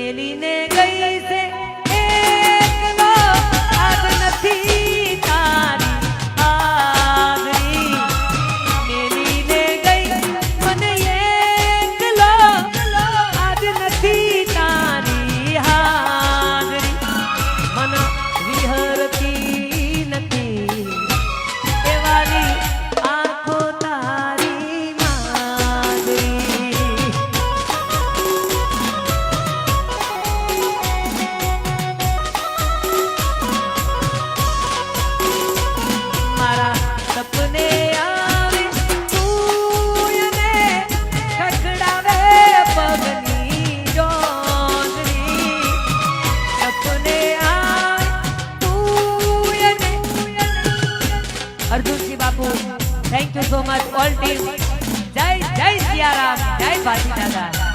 મેલીને ગઈ છે એકલો આજ નથી તારી હાજરી મેલીને ગઈ મને એકલો આજ નથી તારી હાજરી મન વિહરતી નથી એવાની આંખો તારી માગરી મારા સપને આવે તું એને ખખડાવે પગની જોંદરી સપને આવે તું એને અર્જુનજી બાપુ thank you so much all team જય જય સિયારામ જય ભાજી દાદા